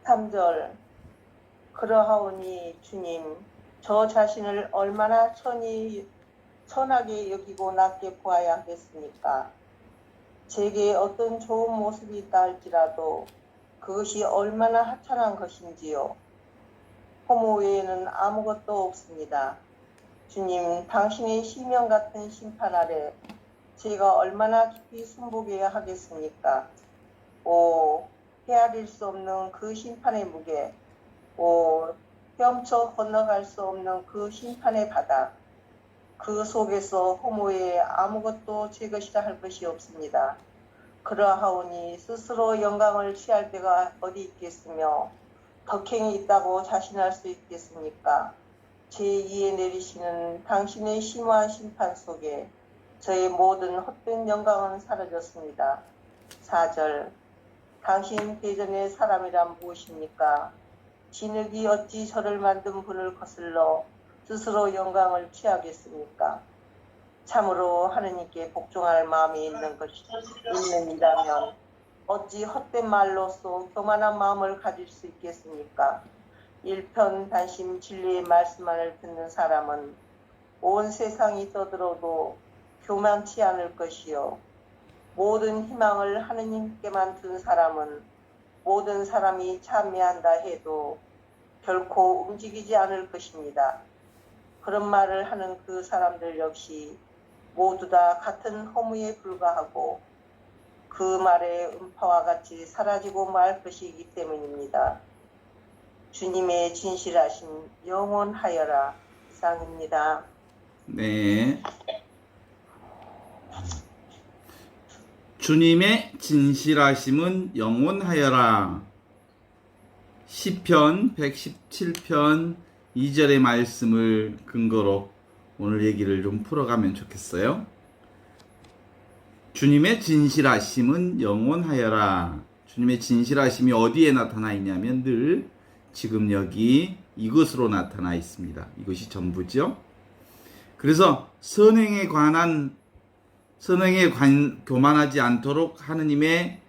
13절 그러하오니 주님 저 자신을 얼마나 천하게 여기고 낮게 보아야 하겠습니까? 제게 어떤 좋은 모습이 있다 할지라도 그것이 얼마나 하찮은 것인지요. 허무 외에는 아무것도 없습니다. 주님, 당신의 시명 같은 심판 아래 제가 얼마나 깊이 순복해야 하겠습니까? 오, 헤아릴 수 없는 그 심판의 무게, 오, 헤엄쳐 건너갈 수 없는 그 심판의 바다, 그 속에서 허무에 아무것도 제 것이라 할 것이 없습니다. 그러하오니 스스로 영광을 취할 때가 어디 있겠으며 덕행이 있다고 자신할 수 있겠습니까? 제2에 내리시는 당신의 심오한 심판 속에 저의 모든 헛된 영광은 사라졌습니다. 4절 당신 대전의 사람이란 무엇입니까? 진흙이 어찌 저를 만든 분을 거슬러 스스로 영광을 취하겠습니까? 참으로 하느님께 복종할 마음이 있는이라면 어찌 헛된 말로써 교만한 마음을 가질 수 있겠습니까? 일편단심 진리의 말씀만을 듣는 사람은 온 세상이 떠들어도 교만치 않을 것이요. 모든 희망을 하느님께만 둔 사람은 모든 사람이 참여한다 해도 결코 움직이지 않을 것입니다. 그런 말을 하는 그 사람들 역시 모두 다 같은 허무에 불과하고 그 말의 음파와 같이 사라지고 말 것이기 때문입니다. 주님의 진실하심 영원하여라. 이상입니다. 네. 주님의 진실하심은 영원하여라. 시편 117편 2절의 말씀을 근거로 오늘 얘기를 좀 풀어가면 좋겠어요. 주님의 진실하심은 영원하여라. 주님의 진실하심이 어디에 나타나 있냐면 늘 지금 여기 이것으로 나타나 있습니다. 이것이 전부죠. 그래서 선행에 교만하지 않도록 하느님의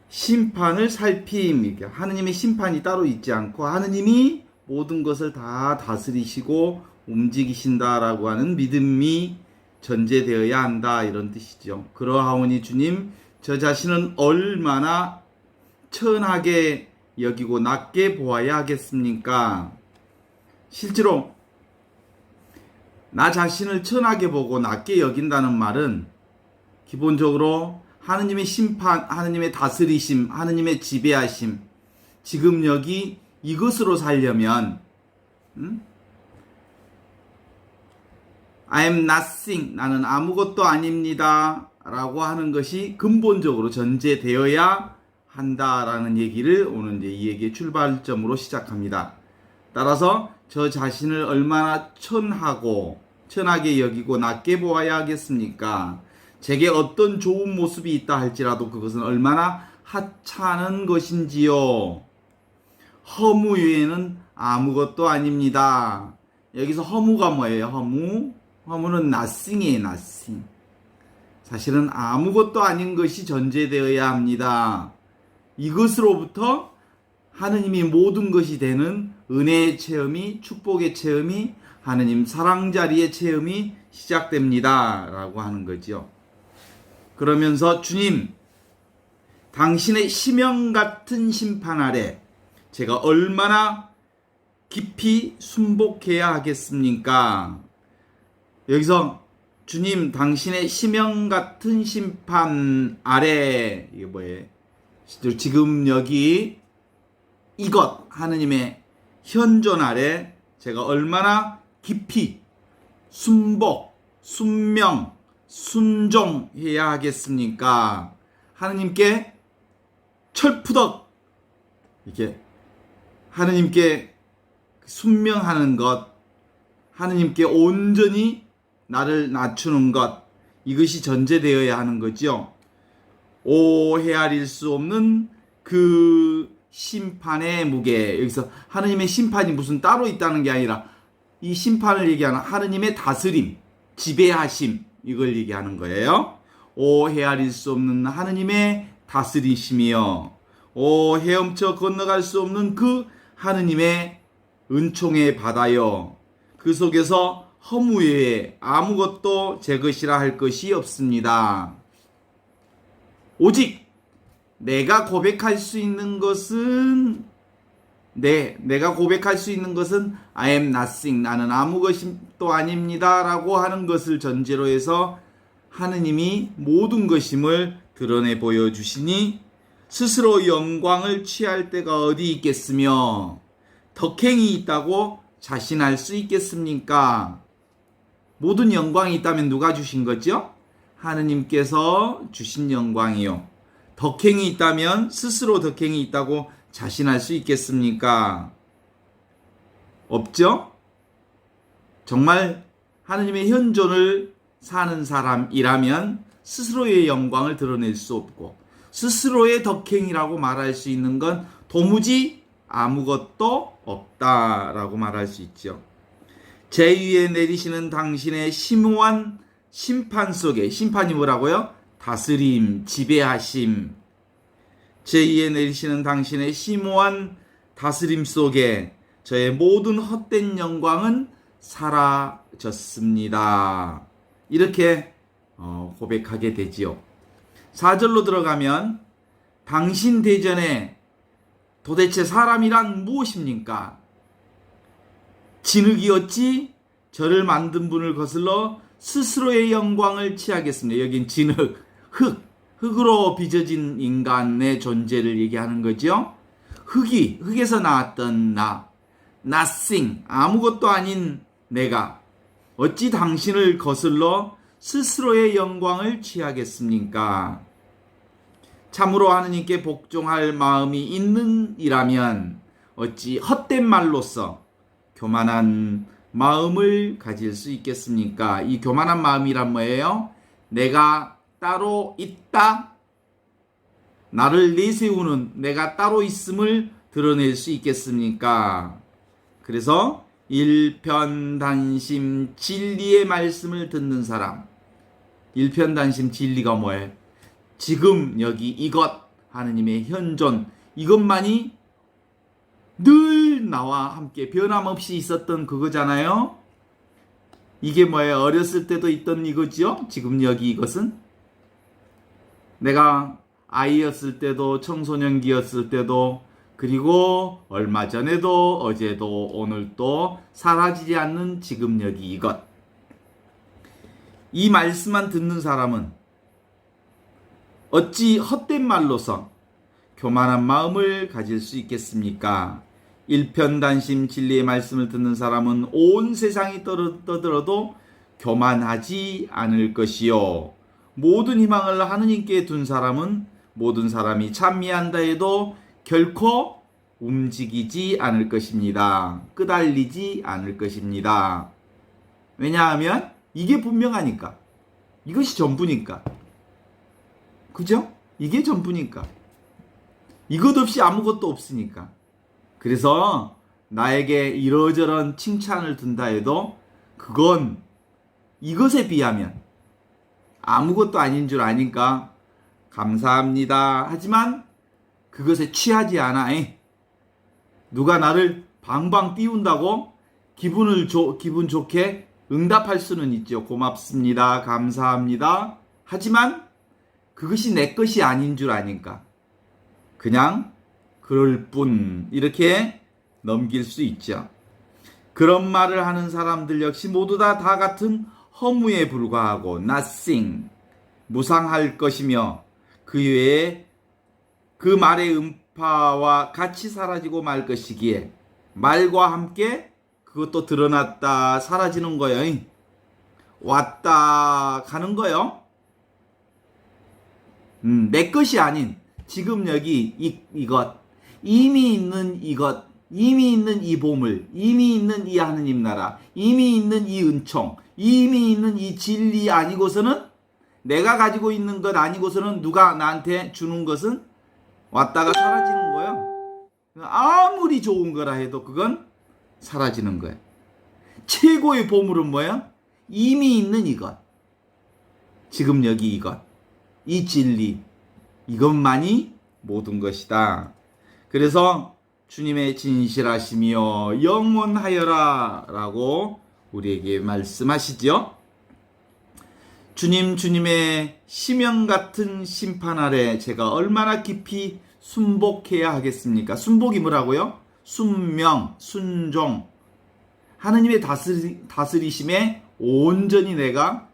심판을 살피입니다. 하느님의 심판이 따로 있지 않고 하느님이 모든 것을 다 다스리시고 움직이신다라고 하는 믿음이 전제되어야 한다, 이런 뜻이죠. 그러하오니 주님 저 자신은 얼마나 천하게 여기고 낮게 보아야 하겠습니까? 실제로 나 자신을 천하게 보고 낮게 여긴다는 말은 기본적으로 하느님의 심판, 하느님의 다스리심, 하느님의 지배하심, 지금 여기 이것으로 살려면 I am nothing, 나는 아무것도 아닙니다 라고 하는 것이 근본적으로 전제되어야 한다라는 얘기를 오늘 이제 이 얘기의 출발점으로 시작합니다. 따라서 저 자신을 얼마나 천하게 여기고 낮게 보아야 하겠습니까? 제게 어떤 좋은 모습이 있다 할지라도 그것은 얼마나 하찮은 것인지요. 허무 외에는 아무것도 아닙니다. 여기서 허무가 뭐예요? 허무는 nothing이에요. nothing. 사실은 아무것도 아닌 것이 전제되어야 합니다. 이것으로부터 하느님이 모든 것이 되는 은혜의 체험이, 축복의 체험이, 하느님 사랑자리의 체험이 시작됩니다 라고 하는 거죠. 그러면서 주님, 당신의 시명 같은 심판 아래 제가 얼마나 깊이 순복해야 하겠습니까? 여기서 주님, 당신의 시명 같은 심판 아래, 이게 뭐예요? 지금 여기 이것, 하느님의 현존 아래 제가 얼마나 깊이 순명, 순종해야 하겠습니까? 하느님께 철푸덕 이렇게 하느님께 순명하는 것, 하느님께 온전히 나를 낮추는 것, 이것이 전제되어야 하는 거죠. 헤아릴 수 없는 그 심판의 무게. 여기서 하느님의 심판이 무슨 따로 있다는 게 아니라 이 심판을 얘기하는 하느님의 다스림, 지배하심, 이걸 얘기하는 거예요. 헤아릴 수 없는 하느님의 다스리심이여, 헤엄쳐 건너갈 수 없는 그 하느님의 은총의 바다여, 그 속에서 허무에 아무것도 제 것이라 할 것이 없습니다. 오직 내가 고백할 수 있는 것은 내가 고백할 수 있는 것은 I am nothing, 나는 아무것도 아닙니다 라고 하는 것을 전제로 해서 하느님이 모든 것임을 드러내 보여주시니 스스로 영광을 취할 때가 어디 있겠으며 덕행이 있다고 자신할 수 있겠습니까? 모든 영광이 있다면 누가 주신 거죠? 하느님께서 주신 영광이요. 덕행이 있다면 스스로 덕행이 있다고 자신할 수 있겠습니까? 없죠? 정말 하느님의 현존을 사는 사람이라면 스스로의 영광을 드러낼 수 없고 스스로의 덕행이라고 말할 수 있는 건 도무지 아무것도 없다라고 말할 수 있죠. 제 위에 내리시는 당신의 심오한 심판 속에, 심판이 뭐라고요? 다스림, 지배하심. 제 위에 내리시는 당신의 심오한 다스림 속에 저의 모든 헛된 영광은 사라졌습니다. 이렇게 고백하게 되지요. 4절로 들어가면 당신 대전에 도대체 사람이란 무엇입니까? 진흙이 어찌 저를 만든 분을 거슬러 스스로의 영광을 취하겠습니다. 여긴 진흙, 흙으로 빚어진 인간의 존재를 얘기하는 거죠. 흙에서 나왔던 나, nothing, 아무것도 아닌 내가 어찌 당신을 거슬러 스스로의 영광을 취하겠습니까? 참으로 하느님께 복종할 마음이 있는 이라면 어찌 헛된 말로써 교만한 마음을 가질 수 있겠습니까? 이 교만한 마음이란 뭐예요? 내가 따로 있다, 나를 내세우는 내가 따로 있음을 드러낼 수 있겠습니까? 그래서 일편단심 진리의 말씀을 듣는 사람, 일편단심 진리가 뭐예요? 지금 여기 이것, 하느님의 현존, 이것만이 늘 나와 함께 변함없이 있었던 그거잖아요. 이게 뭐예요? 어렸을 때도 있던 이거지요? 지금 여기 이것은 내가 아이였을 때도, 청소년기였을 때도, 그리고 얼마 전에도, 어제도, 오늘도 사라지지 않는 지금 여기 이것. 이 말씀만 듣는 사람은 어찌 헛된 말로서 교만한 마음을 가질 수 있겠습니까? 일편단심 진리의 말씀을 듣는 사람은 온 세상이 떠들어도 교만하지 않을 것이요. 모든 희망을 하느님께 둔 사람은 모든 사람이 찬미한다 해도 결코 움직이지 않을 것입니다. 끄달리지 않을 것입니다. 왜냐하면 이게 분명하니까. 이것이 전부니까. 그죠? 이게 전부니까. 이것 없이 아무것도 없으니까. 그래서 나에게 이러저런 칭찬을 든다 해도 그건 이것에 비하면 아무것도 아닌 줄 아니까 감사합니다. 하지만 그것에 취하지 않아. 누가 나를 방방 띄운다고 기분 좋게 응답할 수는 있죠. 고맙습니다. 감사합니다. 하지만 그것이 내 것이 아닌 줄 아니까 그냥 그럴 뿐 이렇게 넘길 수 있죠. 그런 말을 하는 사람들 역시 모두 다 같은 허무에 불과하고 nothing, 무상할 것이며 그 외에 그 말의 음파와 같이 사라지고 말 것이기에 말과 함께 그것도 드러났다 사라지는 거예요. 왔다 가는 거예요. 내 것이 아닌 지금 여기 이것, 이미 있는 이것, 이미 있는 이 보물, 이미 있는 이 하느님 나라, 이미 있는 이 은총, 이미 있는 이 진리 아니고서는 내가 가지고 있는 것 아니고서는 누가 나한테 주는 것은 왔다가 사라지는 거예요. 아무리 좋은 거라 해도 그건 사라지는 거예요. 최고의 보물은 뭐야? 이미 있는 이것, 지금 여기 이것, 이 진리, 이것만이 모든 것이다. 그래서 주님의 진실하시며 영원하여라 라고 우리에게 말씀하시죠. 주님의 심형 같은 심판 아래 제가 얼마나 깊이 순복해야 하겠습니까? 순복이 뭐라고요? 순명, 순종. 하느님의 다스리심에 온전히 내가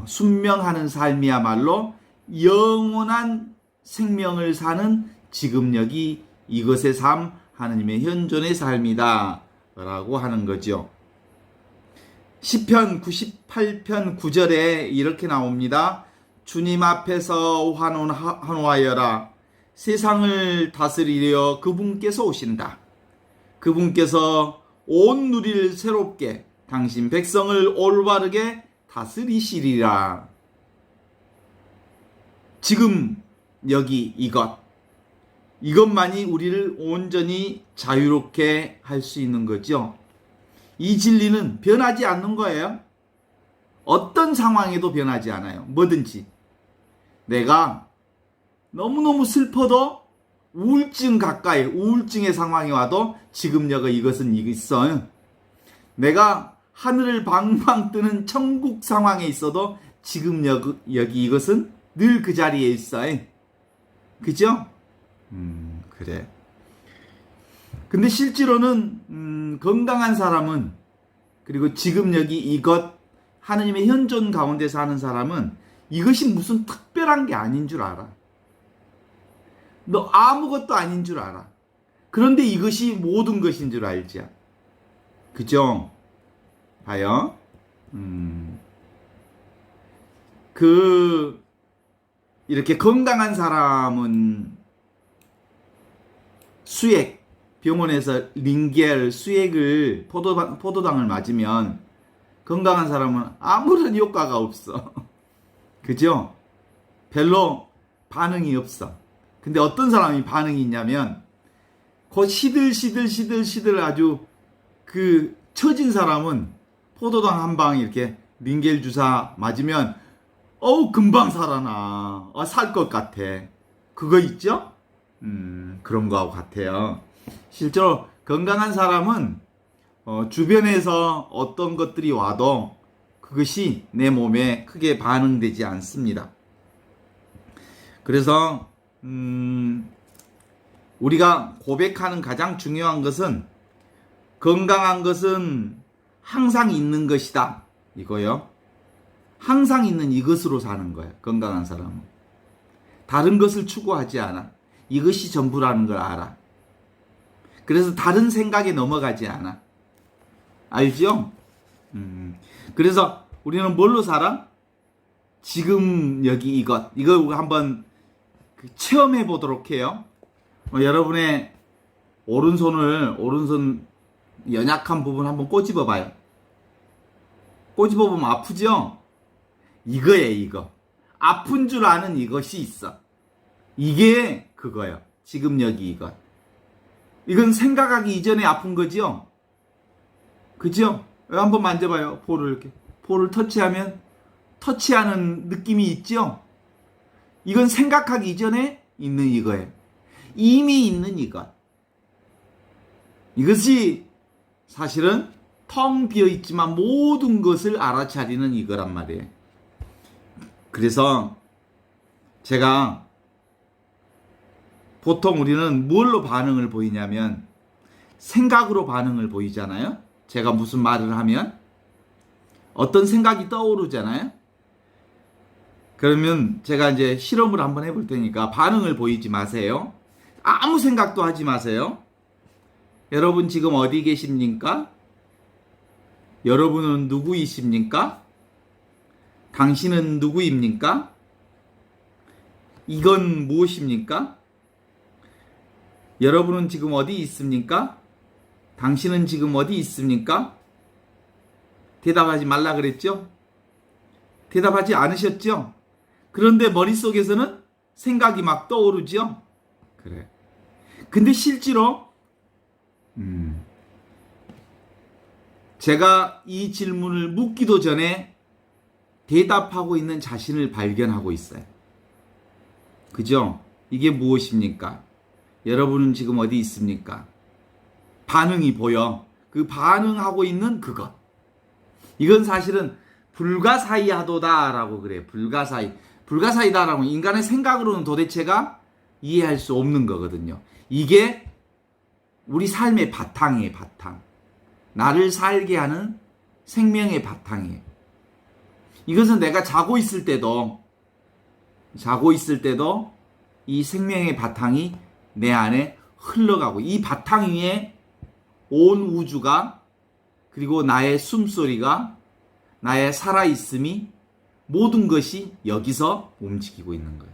순명하는 삶이야말로 영원한 생명을 사는 지금력이 이것의 삶, 하느님의 현존의 삶이다 라고 하는 거죠. 시편 98편 9절에 이렇게 나옵니다. 주님 앞에서 환호하여라. 세상을 다스리려 그분께서 오신다. 그분께서 온 누리를 새롭게 당신 백성을 올바르게 다스리시리라. 지금 여기 이것만이 우리를 온전히 자유롭게 할 수 있는 거죠. 이 진리는 변하지 않는 거예요. 어떤 상황에도 변하지 않아요. 뭐든지. 내가 너무너무 슬퍼도 우울증 가까이, 우울증의 상황이 와도 지금 이것은 있어요. 내가 하늘을 방방 뜨는 천국 상황에 있어도 지금 여기 이것은 늘 그 자리에 있어요. 그죠? 그래. 근데 실제로는 건강한 사람은, 그리고 지금 여기 이것 하느님의 현존 가운데 사는 사람은 이것이 무슨 특별한 게 아닌 줄 알아. 너 아무것도 아닌 줄 알아. 그런데 이것이 모든 것인 줄 알지. 그죠? 봐요. 이렇게 건강한 사람은 수액, 병원에서 링겔, 수액을, 포도당을 맞으면 건강한 사람은 아무런 효과가 없어. 그죠? 별로 반응이 없어. 근데 어떤 사람이 반응이 있냐면, 시들시들 아주 처진 사람은 포도당 한 방 이렇게 링겔 주사 맞으면, 금방 살아나. 살 것 같아. 그거 있죠? 그런 거하고 같아요. 실제로 건강한 사람은 주변에서 어떤 것들이 와도 그것이 내 몸에 크게 반응되지 않습니다. 그래서 우리가 고백하는 가장 중요한 것은 건강한 것은 항상 있는 것이다. 이거요. 항상 있는 이것으로 사는 거예요. 건강한 사람은. 다른 것을 추구하지 않아. 이것이 전부라는 걸 알아. 그래서 다른 생각에 넘어가지 않아. 알죠? 그래서 우리는 뭘로 살아? 지금 여기 이거 한번 체험해 보도록 해요. 여러분의 오른손 연약한 부분 한번 꼬집어 봐요. 꼬집어 보면 아프죠? 이거. 아픈 줄 아는 이것이 있어. 이게 그거예요. 지금 여기 이것. 이건 생각하기 이전에 아픈 거죠? 그죠? 한번 만져봐요. 볼을 이렇게. 볼을 터치하면 터치하는 느낌이 있죠? 이건 생각하기 이전에 있는 이거예요. 이미 있는 이것. 이것이 사실은 텅 비어 있지만 모든 것을 알아차리는 이거란 말이에요. 그래서 제가 보통 우리는 뭘로 반응을 보이냐면 생각으로 반응을 보이잖아요. 제가 무슨 말을 하면 어떤 생각이 떠오르잖아요. 그러면 제가 이제 실험을 한번 해볼 테니까 반응을 보이지 마세요. 아무 생각도 하지 마세요. 여러분 지금 어디 계십니까? 여러분은 누구이십니까? 당신은 누구입니까? 이건 무엇입니까? 여러분은 지금 어디 있습니까? 당신은 지금 어디 있습니까? 대답하지 말라 그랬죠? 대답하지 않으셨죠? 그런데 머릿속에서는 생각이 막 떠오르죠? 그래. 근데 실제로 제가 이 질문을 묻기도 전에 대답하고 있는 자신을 발견하고 있어요. 그죠? 이게 무엇입니까? 여러분은 지금 어디 있습니까? 반응이 보여. 그 반응하고 있는 그것. 이건 사실은 불가사의하도다라고 그래요. 불가사의다라고 인간의 생각으로는 도대체가 이해할 수 없는 거거든요. 이게 우리 삶의 바탕이에요. 바탕. 나를 살게 하는 생명의 바탕이에요. 이것은 내가 자고 있을 때도 이 생명의 바탕이 내 안에 흘러가고, 이 바탕 위에 온 우주가, 그리고 나의 숨소리가, 나의 살아있음이, 모든 것이 여기서 움직이고 있는 거예요.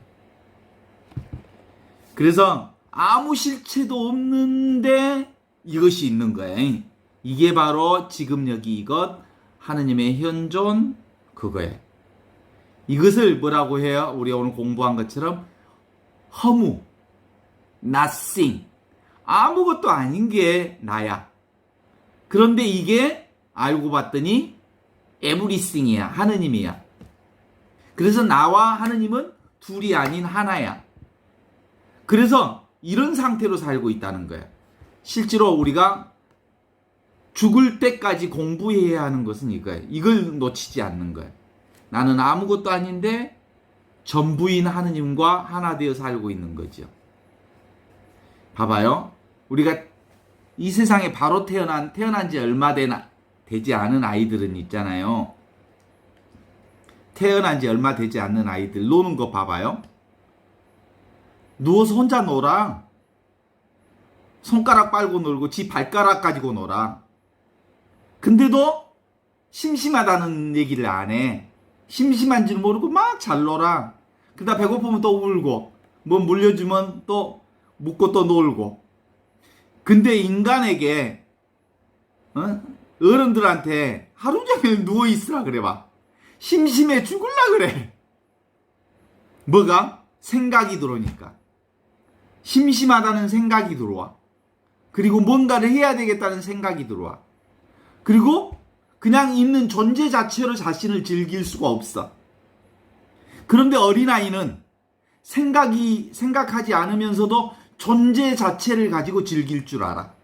그래서 아무 실체도 없는데 이것이 있는 거예요. 이게 바로 지금 여기 이것, 하느님의 현존, 그거예요. 이것을 뭐라고 해요? 우리 오늘 공부한 것처럼 허무, nothing, 아무것도 아닌 게 나야. 그런데 이게 알고 봤더니 everything이야. 하느님이야. 그래서 나와 하느님은 둘이 아닌 하나야. 그래서 이런 상태로 살고 있다는 거야. 실제로 우리가 죽을 때까지 공부해야 하는 것은 이거예요. 이걸 놓치지 않는 거예요. 나는 아무것도 아닌데 전부인 하느님과 하나 되어 살고 있는 거죠. 봐봐요. 우리가 이 세상에 바로 태어난 지 얼마 되지 않은 아이들은 있잖아요. 태어난 지 얼마 되지 않는 아이들 노는 거 봐봐요. 누워서 혼자 놀아. 손가락 빨고 놀고 지 발가락 가지고 놀아. 근데도 심심하다는 얘기를 안 해. 심심한 줄 모르고 막 잘 놀아. 그러다 배고프면 또 울고, 뭐 물려주면 또 묻고 또 놀고. 근데 인간에게 어른들한테 하루 종일 누워있으라 그래 봐. 심심해 죽을라 그래. 뭐가? 생각이 들어오니까. 심심하다는 생각이 들어와. 그리고 뭔가를 해야 되겠다는 생각이 들어와. 그리고 그냥 있는 존재 자체로 자신을 즐길 수가 없어. 그런데 어린아이는 생각하지 않으면서도 존재 자체를 가지고 즐길 줄 알아.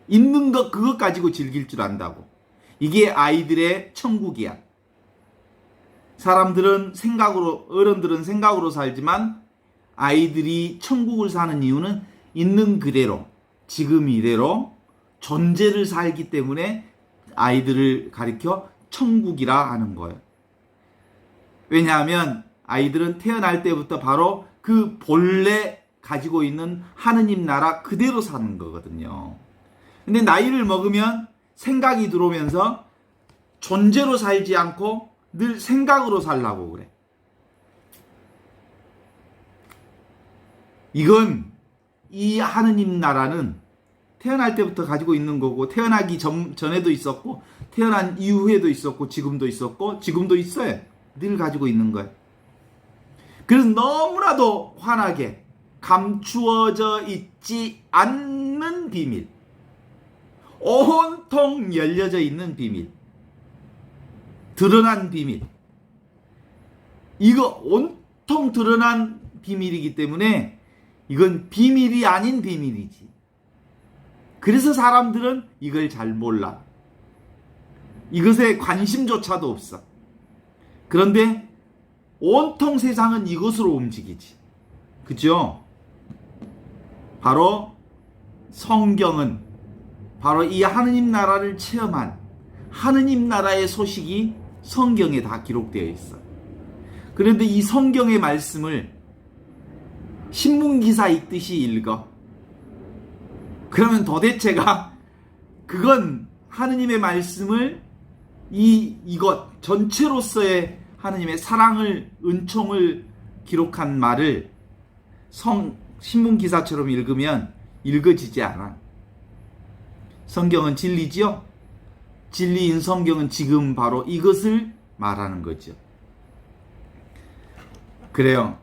있는 것, 그것 가지고 즐길 줄 안다고. 이게 아이들의 천국이야. 어른들은 생각으로 살지만 아이들이 천국을 사는 이유는 있는 그대로, 지금 이대로 존재를 살기 때문에 아이들을 가리켜 천국이라 하는 거예요. 왜냐하면 아이들은 태어날 때부터 바로 그 본래 가지고 있는 하느님 나라 그대로 사는 거거든요. 근데 나이를 먹으면 생각이 들어오면서 존재로 살지 않고 늘 생각으로 살라고 그래. 이건 이 하느님 나라는 태어날 때부터 가지고 있는 거고, 태어나기 전에도 있었고, 태어난 이후에도 있었고, 지금도 있었고, 지금도 있어요. 늘 가지고 있는 거예요. 그래서 너무나도 환하게 감추어져 있지 않는 비밀, 온통 열려져 있는 비밀, 드러난 비밀, 이거 온통 드러난 비밀이기 때문에 이건 비밀이 아닌 비밀이지. 그래서 사람들은 이걸 잘 몰라. 이것에 관심조차도 없어. 그런데 온통 세상은 이것으로 움직이지. 그죠? 바로 성경은 바로 이 하느님 나라를 체험한 하느님 나라의 소식이 성경에 다 기록되어 있어. 그런데 이 성경의 말씀을 신문기사 읽듯이 읽어. 그러면 도대체가 그건 하느님의 말씀을 이것 전체로서의 하느님의 사랑을, 은총을 기록한 말을 신문기사처럼 읽으면 읽어지지 않아. 성경은 진리지요? 진리인 성경은 지금 바로 이것을 말하는 거죠. 그래요.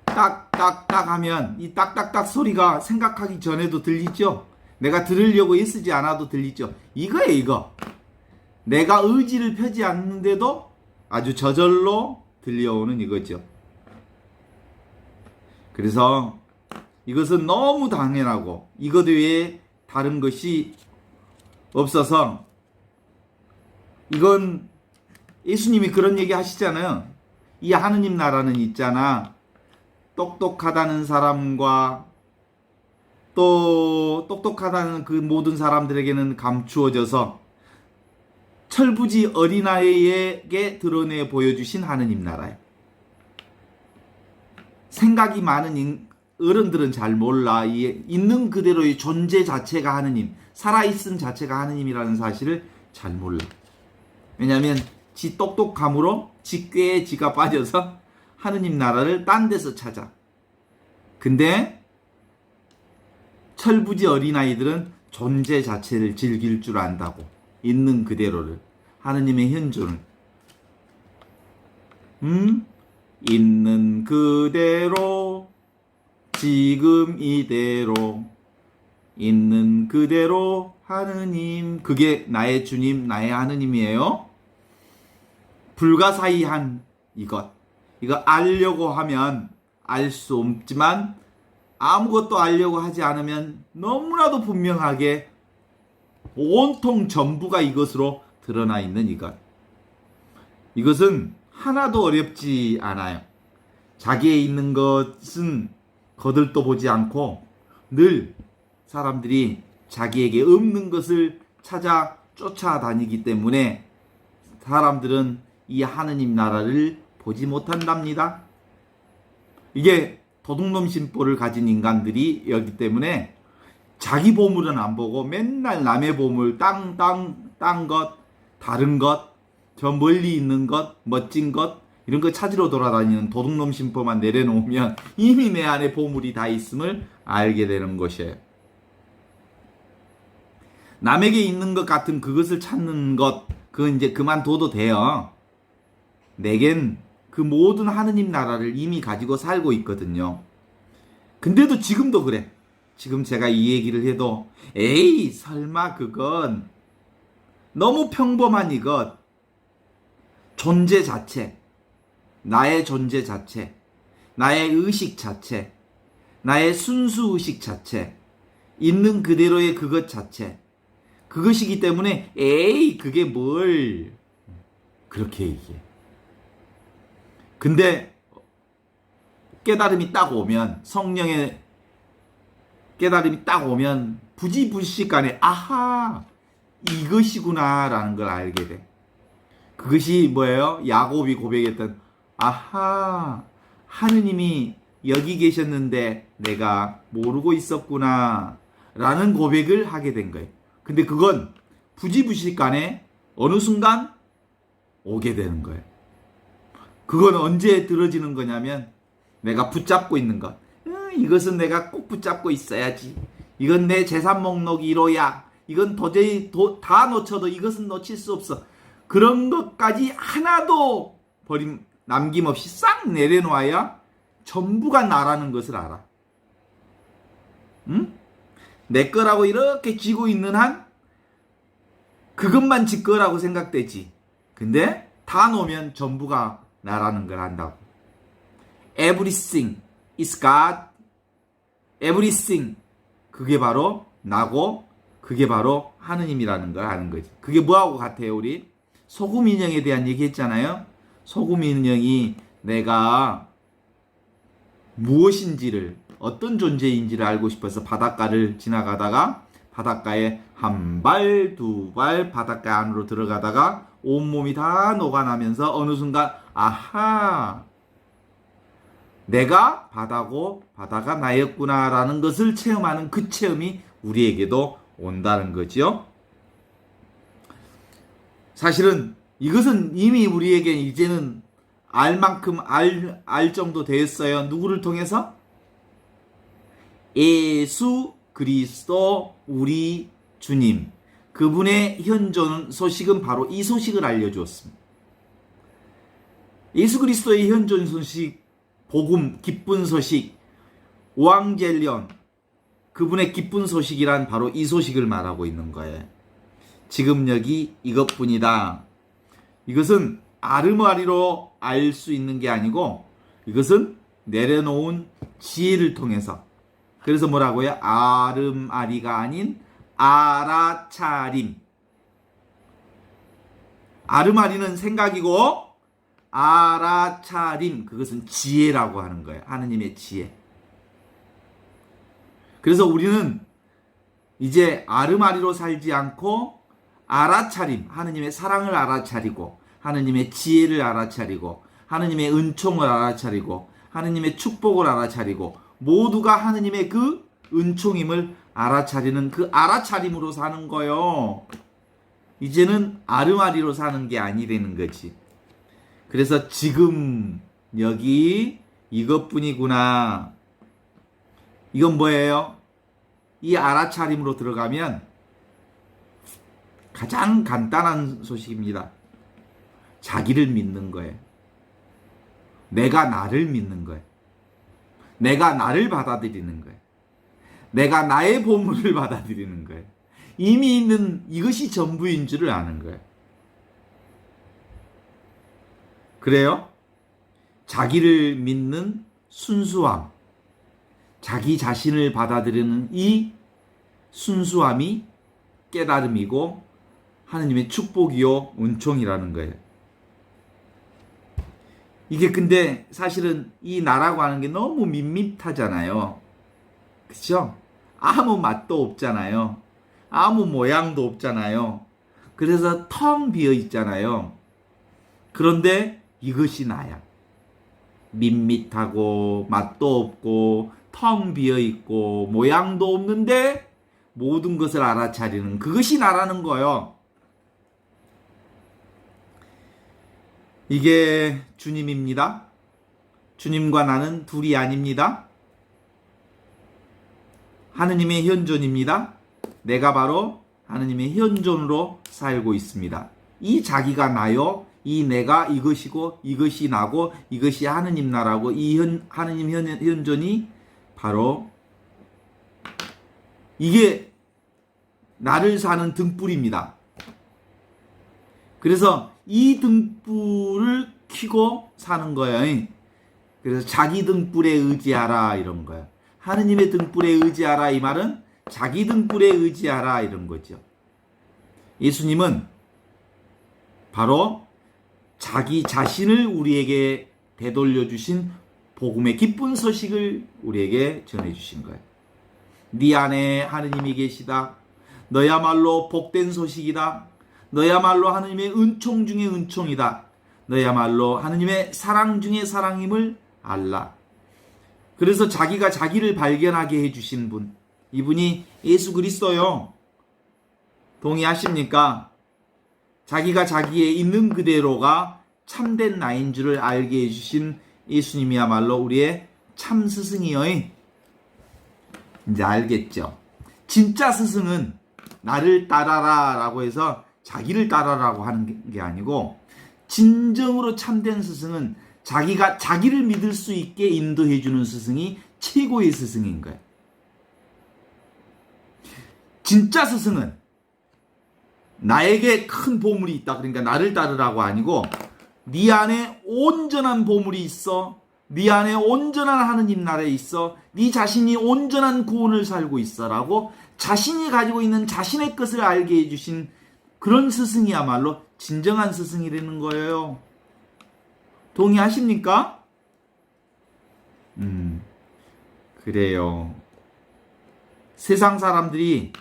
딱딱딱 하면 이 딱딱딱 소리가 생각하기 전에도 들리죠? 내가 들으려고 애쓰지 않아도 들리죠? 이거예요, 이거. 내가 의지를 펴지 않는데도 아주 저절로 들려오는 이거죠. 그래서 이것은 너무 당연하고 이것 외에 다른 것이 없어서 이건 예수님이 그런 얘기 하시잖아요. 이 하느님 나라는 있잖아. 똑똑하다는 사람과 또 똑똑하다는 그 모든 사람들에게는 감추어져서 철부지 어린아이에게 드러내 보여주신 하느님 나라예요. 생각이 많은 어른들은 잘 몰라. 있는 그대로의 존재 자체가 하느님, 살아있음 자체가 하느님이라는 사실을 잘 몰라. 왜냐하면 지 똑똑함으로 지 꾀에 지가 빠져서 하느님 나라를 딴 데서 찾아. 근데 철부지 어린아이들은 존재 자체를 즐길 줄 안다고. 있는 그대로를. 하느님의 현존을. 있는 그대로 지금 이대로 있는 그대로 하느님. 그게 나의 주님, 나의 하느님이에요. 불가사의한 이것. 이거 알려고 하면 알 수 없지만 아무것도 알려고 하지 않으면 너무나도 분명하게 온통 전부가 이것으로 드러나 있는 이것. 이것은 하나도 어렵지 않아요. 자기에 있는 것은 거들떠 보지 않고 늘 사람들이 자기에게 없는 것을 찾아 쫓아다니기 때문에 사람들은 이 하느님 나라를 보지 못한답니다. 이게 도둑놈 심보를 가진 인간들이었기 때문에 자기 보물은 안 보고 맨날 남의 보물, 딴 것, 다른 것, 저 멀리 있는 것, 멋진 것, 이런 거 찾으러 돌아다니는 도둑놈 심보만 내려놓으면 이미 내 안에 보물이 다 있음을 알게 되는 것이에요. 남에게 있는 것 같은 그것을 찾는 것, 그건 이제 그만둬도 돼요. 내겐 그 모든 하느님 나라를 이미 가지고 살고 있거든요. 근데도 지금도 그래. 지금 제가 이 얘기를 해도 에이 설마 그건 너무 평범한 이것. 존재 자체, 나의 존재 자체, 나의 의식 자체, 나의 순수 의식 자체, 있는 그대로의 그것 자체, 그것이기 때문에 에이 그게 뭘 그렇게 얘기해. 근데 깨달음이 딱 오면, 성령의 깨달음이 딱 오면 부지불식간에 아하 이것이구나 라는 걸 알게 돼. 그것이 뭐예요? 야곱이 고백했던 아하 하느님이 여기 계셨는데 내가 모르고 있었구나 라는 고백을 하게 된 거예요. 근데 그건 부지불식간에 어느 순간 오게 되는 거예요. 그건 언제 들어지는 거냐면 내가 붙잡고 있는 것. 이것은 내가 꼭 붙잡고 있어야지. 이건 내 재산 목록 1호야. 이건 도저히 다 놓쳐도 이것은 놓칠 수 없어. 그런 것까지 하나도 남김없이 싹 내려놓아야 전부가 나라는 것을 알아. 응? 내 거라고 이렇게 쥐고 있는 한 그것만 지 거라고 생각되지. 근데 다 놓으면 전부가 나라는 걸 안다고. Everything is God. Everything. 그게 바로 나고 그게 바로 하느님이라는 걸 아는 거지. 그게 뭐하고 같아요, 우리? 소금 인형에 대한 얘기 했잖아요. 소금 인형이 내가 무엇인지를, 어떤 존재인지를 알고 싶어서 바닷가를 지나가다가 바닷가에 한 발, 두 발 바닷가 안으로 들어가다가 온몸이 다 녹아나면서 어느 순간 아하 내가 바다고 바다가 나였구나라는 것을 체험하는 그 체험이 우리에게도 온다는 거죠. 사실은 이것은 이미 우리에게 이제는 알 만큼 알 정도 되었어요. 누구를 통해서? 예수 그리스도 우리 주님. 그분의 현존 소식은 바로 이 소식을 알려주었습니다. 예수 그리스도의 현존 소식, 복음, 기쁜 소식, 오앙젤리온, 그분의 기쁜 소식이란 바로 이 소식을 말하고 있는 거예요. 지금 여기 이것뿐이다. 이것은 아름아리로 알 수 있는 게 아니고 이것은 내려놓은 지혜를 통해서. 그래서 뭐라고요? 아름아리가 아닌 알아차림. 아름아리는 생각이고 알아차림, 그것은 지혜라고 하는 거예요. 하느님의 지혜. 그래서 우리는 이제 아름아리로 살지 않고 알아차림, 하느님의 사랑을 알아차리고 하느님의 지혜를 알아차리고 하느님의 은총을 알아차리고 하느님의 축복을 알아차리고 모두가 하느님의 그 은총임을 알아차리는 그 알아차림으로 사는 거요. 이제는 아름아리로 사는 게 아니라는 거지. 그래서 지금 여기 이것뿐이구나. 이건 뭐예요? 이 알아차림으로 들어가면 가장 간단한 소식입니다. 자기를 믿는 거예요. 내가 나를 믿는 거예요. 내가 나를 받아들이는 거예요. 내가 나의 보물을 받아들이는 거예요. 이미 있는 이것이 전부인 줄을 아는 거예요. 그래요? 자기를 믿는 순수함, 자기 자신을 받아들이는 이 순수함이 깨달음이고 하느님의 축복이요 은총이라는 거예요. 이게 근데 사실은 이 나라고 하는 게 너무 밋밋하잖아요. 그렇죠? 아무 맛도 없잖아요. 아무 모양도 없잖아요. 그래서 텅 비어 있잖아요. 그런데 이것이 나야. 밋밋하고 맛도 없고 텅 비어 있고 모양도 없는데 모든 것을 알아차리는 그것이 나라는 거예요. 이게 주님입니다. 주님과 나는 둘이 아닙니다. 하느님의 현존입니다. 내가 바로 하느님의 현존으로 살고 있습니다. 이 자기가 나요. 이 내가 이것이고 이것이 나고 이것이 하느님 나라고 이 하느님 현존이 바로 이게 나를 사는 등불입니다. 그래서 이 등불을 켜고 사는 거예요. 그래서 자기 등불에 의지하라 이런 거예요. 하느님의 등불에 의지하라 이 말은 자기 등불에 의지하라 이런 거죠. 예수님은 바로 자기 자신을 우리에게 되돌려 주신 복음의 기쁜 소식을 우리에게 전해 주신 거예요. 네 안에 하느님이 계시다. 너야말로 복된 소식이다. 너야말로 하느님의 은총 중에 은총이다. 너야말로 하느님의 사랑 중에 사랑임을 알라. 그래서 자기가 자기를 발견하게 해주신 분, 이분이 예수 그리스도요. 동의하십니까? 자기가 자기의 있는 그대로가 참된 나인 줄을 알게 해주신 예수님이야말로 우리의 참 스승이요. 이제 알겠죠? 진짜 스승은 나를 따라라 라고 해서 자기를 따라라고 하는 게 아니고, 진정으로 참된 스승은 자기가 자기를 믿을 수 있게 인도해 주는 스승이 최고의 스승인 거예요. 진짜 스승은 나에게 큰 보물이 있다, 그러니까 나를 따르라고 아니고, 네 안에 온전한 보물이 있어, 네 안에 온전한 하느님 나라에 있어, 네 자신이 온전한 구원을 살고 있어 라고 자신이 가지고 있는 자신의 것을 알게 해주신 그런 스승이야말로 진정한 스승이라는 거예요. 동의하십니까? 그래요. 세상 사람들이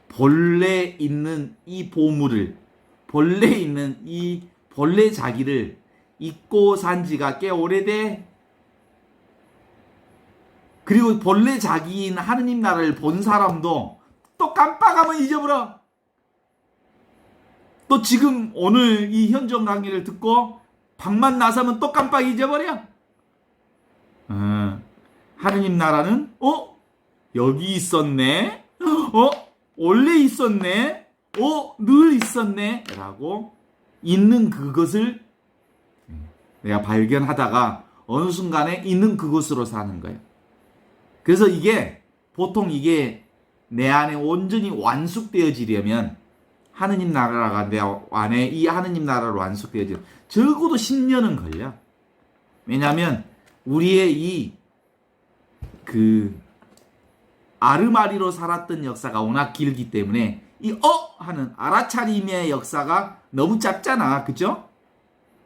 본래 있는 이 보물을, 본래 있는 이 본래 자기를 잊고 산 지가 꽤 오래돼. 그리고 본래 자기인 하느님 나라를 본 사람도 또 깜빡하면 잊어버려. 또 지금 오늘 이 현정 강의를 듣고 방만 나서면 또 깜빡 잊어버려. 하느님 나라는 여기 있었네. 원래 있었네. 늘 있었네. 라고 있는 그것을 내가 발견하다가 어느 순간에 있는 그것으로 사는 거예요. 그래서 이게 보통 이게 내 안에 온전히 완숙되어지려면 하느님 나라가 내 안에 이 하느님 나라로 완성되어지는 적어도 10년은 걸려. 왜냐하면 우리의 아르마리로 살았던 역사가 워낙 길기 때문에 하는 알아차림의 역사가 너무 짧잖아. 그죠?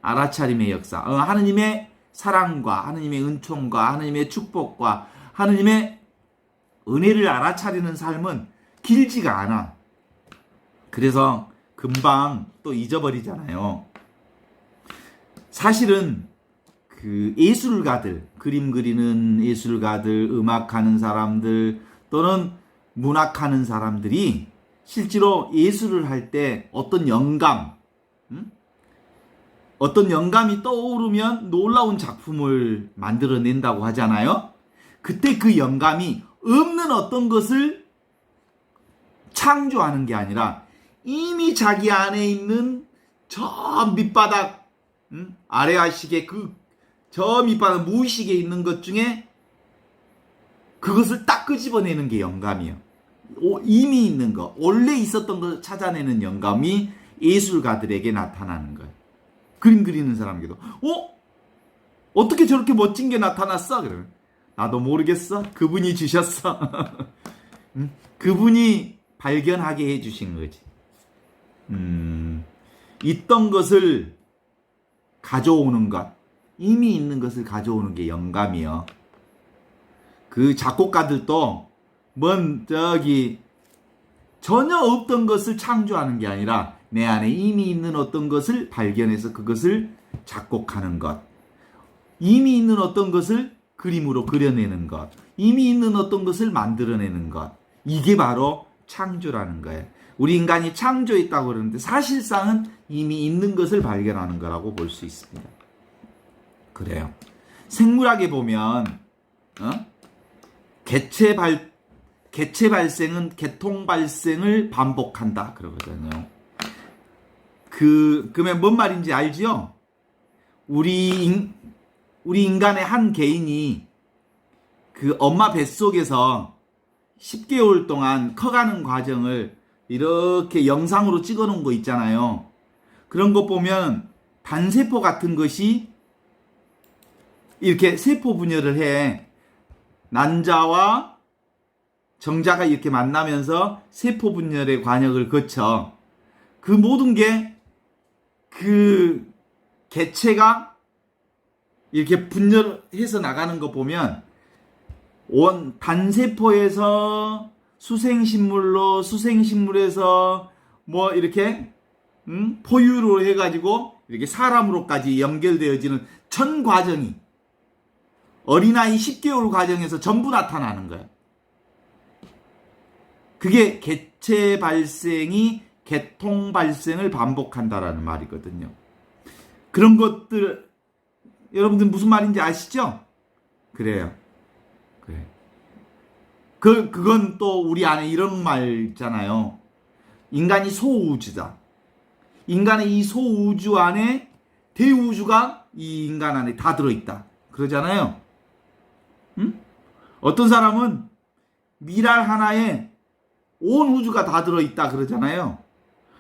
알아차림의 역사. 하느님의 사랑과 하느님의 은총과 하느님의 축복과 하느님의 은혜를 알아차리는 삶은 길지가 않아. 그래서 금방 또 잊어버리잖아요. 사실은 예술가들, 그림 그리는 예술가들, 음악하는 사람들 또는 문학하는 사람들이 실제로 예술을 할 때 어떤 영감이 떠오르면 놀라운 작품을 만들어낸다고 하잖아요. 그때 그 영감이 없는 어떤 것을 창조하는 게 아니라 이미 자기 안에 있는 저 밑바닥 아래아식의 저 밑바닥 무의식에 있는 것 중에 그것을 딱 끄집어내는 게 영감이에요. 이미 있는 거, 원래 있었던 걸 찾아내는 영감이 예술가들에게 나타나는 거예요. 그림 그리는 사람에게도 어떻게 저렇게 멋진 게 나타났어? 그러면 나도 모르겠어. 그분이 주셨어. 그분이 발견하게 해주신 거지. 있던 것을 가져오는 것, 이미 있는 것을 가져오는 게 영감이요. 그 작곡가들도 전혀 없던 것을 창조하는 게 아니라 내 안에 이미 있는 어떤 것을 발견해서 그것을 작곡하는 것, 이미 있는 어떤 것을 그림으로 그려내는 것, 이미 있는 어떤 것을 만들어내는 것, 이게 바로 창조라는 거예요. 우리 인간이 창조했다고 그러는데 사실상은 이미 있는 것을 발견하는 거라고 볼 수 있습니다. 그래요. 생물학에 보면 개체 발생은 개통 발생을 반복한다 그러거든요. 그러면 뭔 말인지 알지요? 우리 인간의 한 개인이 그 엄마 뱃속에서 10개월 동안 커가는 과정을 이렇게 영상으로 찍어 놓은 거 있잖아요. 그런 거 보면 단세포 같은 것이 이렇게 세포 분열을 해. 난자와 정자가 이렇게 만나면서 세포 분열의 관역을 거쳐. 그 모든 게 그 개체가 이렇게 분열해서 나가는 거 보면 단세포에서 수생식물로, 수생식물에서 뭐 이렇게 포유로 해가지고 이렇게 사람으로까지 연결되어지는 전 과정이 어린아이 10개월 과정에서 전부 나타나는 거예요. 그게 개체 발생이 개통 발생을 반복한다라는 말이거든요. 그런 것들 여러분들 무슨 말인지 아시죠? 그래요. 그래. 그건 또 우리 안에 이런 말 있잖아요. 인간이 소우주다. 인간의 이 소우주 안에 대우주가 이 인간 안에 다 들어있다. 그러잖아요. 어떤 사람은 밀알 하나에 온 우주가 다 들어있다 그러잖아요.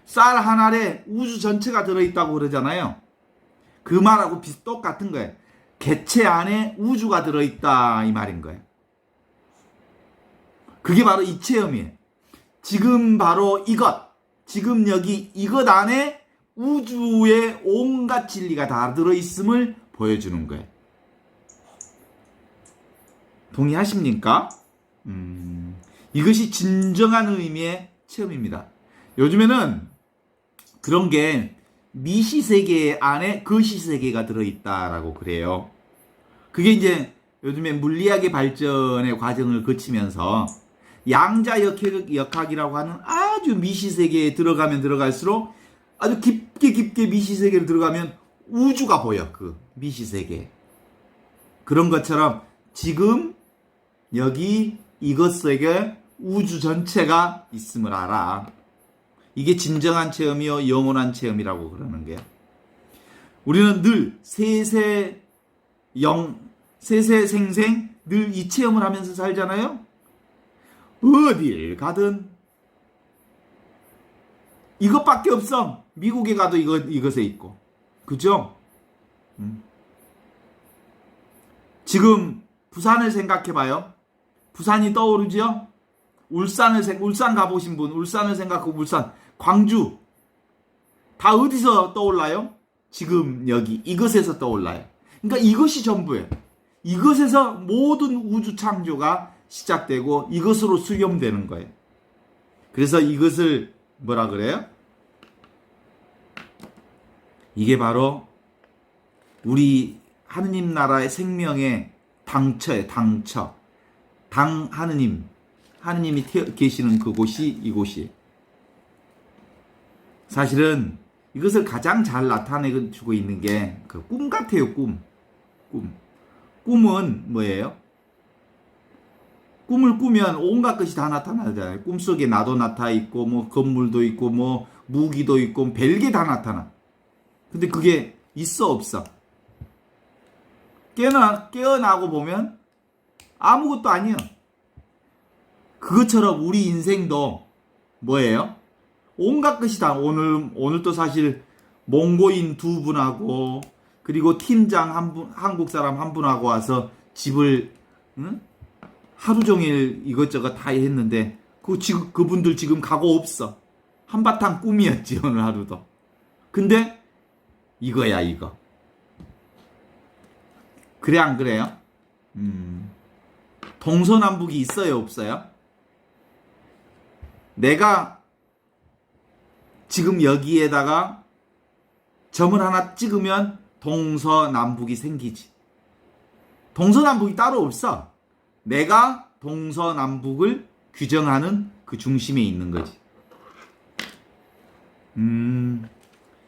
쌀 한 알에 우주 전체가 들어있다고 그러잖아요. 그 말하고 똑같은 거예요. 개체 안에 우주가 들어있다 이 말인 거예요. 그게 바로 이 체험이에요. 지금 바로 지금 여기 이것 안에 우주의 온갖 진리가 다 들어있음을 보여주는 거예요. 동의하십니까? 이것이 진정한 의미의 체험입니다. 요즘에는 그런 게 미시세계 안에 거시세계가 들어있다라고 그래요. 그게 이제 요즘에 물리학의 발전의 과정을 거치면서 양자역학이라고 하는 아주 미시세계에 들어가면 들어갈수록 아주 깊게 미시세계를 들어가면 우주가 보여. 그 미시세계. 그런 것처럼 지금 여기 이것 속에 우주 전체가 있음을 알아. 이게 진정한 체험이요 영원한 체험이라고 그러는 거야. 우리는 늘 세세생생 늘 이 체험을 하면서 살잖아요. 어딜 가든 이것밖에 없어. 미국에 가도 이것에 있고. 그죠? 지금 부산을 생각해봐요. 부산이 떠오르죠? 울산 가보신 분, 울산을 생각하고 울산, 광주. 다 어디서 떠올라요? 지금 여기 이것에서 떠올라요. 그러니까 이것이 전부예요. 이것에서 모든 우주 창조가 시작되고 이것으로 수렴되는 거예요. 그래서 이것을 뭐라 그래요? 이게 바로 우리 하느님 나라의 생명의 당처예요. 당처. 하느님이 계시는 그곳이 이곳이에요. 사실은 이것을 가장 잘 나타내주고 있는 게 그 꿈 같아요. 꿈. 꿈은 뭐예요? 꿈을 꾸면 온갖 것이 다 나타나잖아요. 꿈속에 나도 나타 있고 뭐 건물도 있고 뭐 무기도 있고 별게 다 나타나. 근데 그게 있어 없어? 깨어나고 보면 아무것도 아니야. 그것처럼 우리 인생도 뭐예요? 온갖 것이 다 오늘도 사실 몽고인 두 분하고 그리고 팀장 한국 사람 한 분하고 와서 집을 하루 종일 이것저것 다 했는데 그분들 지금 가고 없어. 한바탕 꿈이었지 오늘 하루도. 근데 이거야 이거. 그래 안 그래요? 동서남북이 있어요 없어요? 내가 지금 여기에다가 점을 하나 찍으면 동서남북이 생기지. 동서남북이 따로 없어. 내가 동서남북을 규정하는 그 중심에 있는 거지.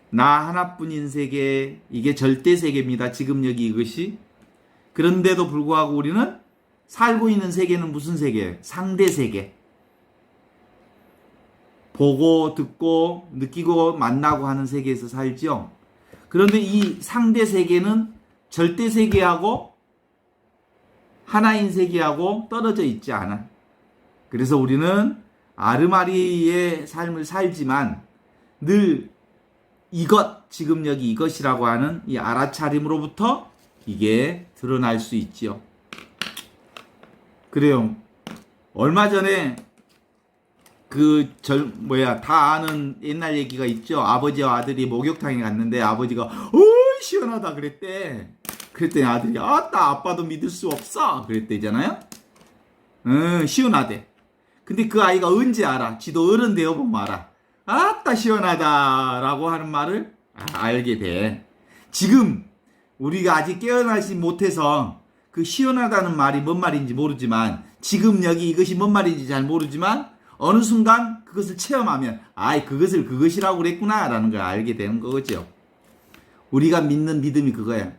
나 하나뿐인 세계, 이게 절대 세계입니다. 지금 여기 이것이. 그런데도 불구하고 우리는 살고 있는 세계는 무슨 세계예요? 상대 세계. 보고 듣고 느끼고 만나고 하는 세계에서 살죠. 그런데 이 상대 세계는 절대 세계하고 하나인 세계하고 떨어져 있지 않아. 그래서 우리는 아르마리의 삶을 살지만 늘 이것, 지금 여기 이것이라고 하는 이 알아차림으로부터 이게 드러날 수 있지요. 그래요. 얼마 전에 다 아는 옛날 얘기가 있죠. 아버지와 아들이 목욕탕에 갔는데 아버지가 시원하다 그랬대. 그랬더니 아들이 아따 아빠도 믿을 수 없어 그랬대잖아요. 시원하대. 근데 그 아이가 언제 알아? 지도 어른 되어보면 알아. 아따 시원하다라고 하는 말을 알게 돼. 지금 우리가 아직 깨어나지 못해서 그 시원하다는 말이 뭔 말인지 모르지만 지금 여기 이것이 뭔 말인지 잘 모르지만 어느 순간 그것을 체험하면 그것을 그것이라고 그랬구나 라는 걸 알게 되는 거죠. 우리가 믿는 믿음이 그거야.